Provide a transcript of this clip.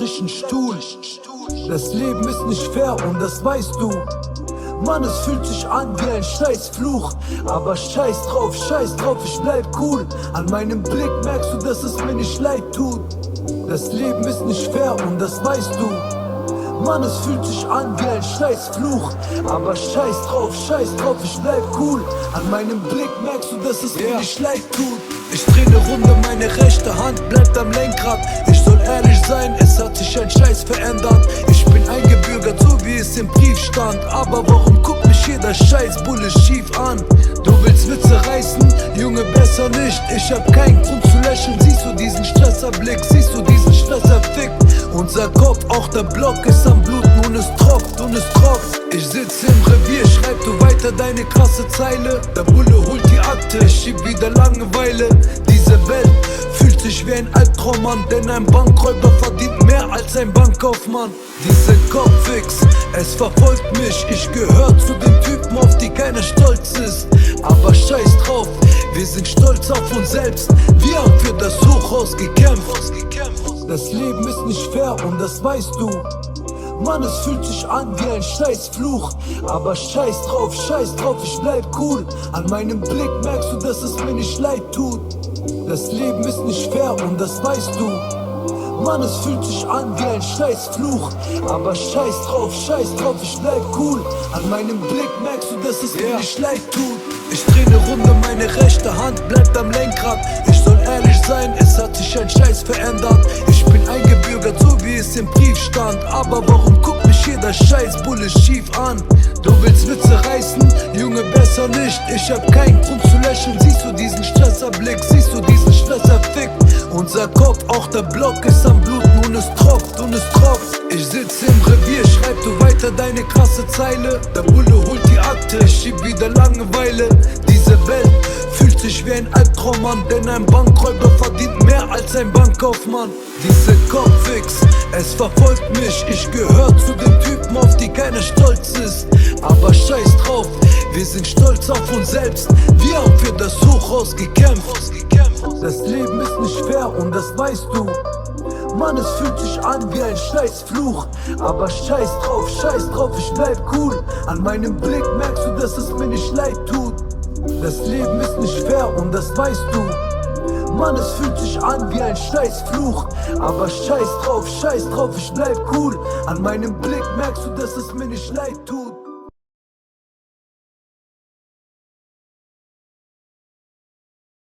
krieg 'n Stuhl. Das Leben ist nicht fair und das weißt du. Mann, es fühlt sich an wie ein Scheißfluch. Aber scheiß drauf, ich bleib cool. An meinem Blick merkst du, dass es mir nicht leid tut. Das Leben ist nicht fair und das weißt du. Mann, es fühlt sich an wie ein Scheißfluch. Aber scheiß drauf, ich bleib cool. An meinem Blick merkst du, dass es mir nicht leid tut. Ich dreh ne Runde, meine rechte Hand bleibt am Lenkrad. Ich soll ehrlich sein, es hat sich ein Scheiß verändert. Ich bin eingebürgert, so wie es im Brief stand. Aber warum guckt mich jeder Scheißbulle schief an? Du willst Witze reißen? Junge, besser nicht. Ich hab keinen Grund zu lächeln. Siehst du diesen Stresserblick? Siehst du diesen Stresserfick? Unser Kopf, auch der Block ist am Bluten und es tropft. Ich sitz im Revier, schreib du weiter deine krasse Zeile. Der Bulle holt die Akte, ich schieb wieder Langeweile. Diese Welt fühlt sich wie ein Albtraum an, denn ein Bankräuber verdient mehr als ein Bankkaufmann. Diese Kopfwix, es verfolgt mich. Ich gehör zu den Typen, auf die keiner stolz ist. Aber scheiß drauf, wir sind stolz auf uns selbst. Wir haben für das Hochhaus gekämpft. Das Leben ist nicht fair und das weißt du. Mann, es fühlt sich an wie ein Scheißfluch. Aber scheiß drauf, ich bleib cool. An meinem Blick merkst du, dass es mir nicht leid tut. Das Leben ist nicht fair und das weißt du. Mann, es fühlt sich an wie ein Scheißfluch. Aber scheiß drauf, ich bleib cool. An meinem Blick merkst du, dass es mir nicht leid tut. Ich dreh ne Runde, meine rechte Hand bleibt am Lenkrad. Ich soll ehrlich sein, es hat sich ein Scheiß verändert. Ich bin eingebürgert, so wie es im Brief stand. Aber warum guckt mich jeder Scheißbulle schief an? Du willst Witze reißen? Junge, besser nicht. Ich hab keinen Grund zu lächeln. Siehst du diesen Stresserblick? Siehst du diesen Stresserfick? Unser Kopf, auch der Block ist am Bluten und es tropft. Ich sitz im Revier, schreib du weiter deine krasse Zeile. Der Bulle holt die Akte, ich schieb wieder Langeweile. Diese Welt fühlt sich wie ein Albtraum an, denn ein Bankräuber verdient mehr als ein Bankkaufmann. Diese Kopfwix, es verfolgt mich. Ich gehör zu den Typen, auf die keiner stolz ist. Aber scheiß drauf, wir sind stolz auf uns selbst. Wir haben für das Hochhaus gekämpft. Das Leben ist nicht fair und das weißt du. Mann, es fühlt sich an wie ein Scheißfluch. Aber scheiß drauf, ich bleib cool. An meinem Blick merkst du, dass es mir nicht leid tut. Das Leben ist nicht fair und das weißt du. Mann, es fühlt sich an wie ein Scheißfluch. Aber scheiß drauf, ich bleib cool. An meinem Blick merkst du, dass es mir nicht leid tut.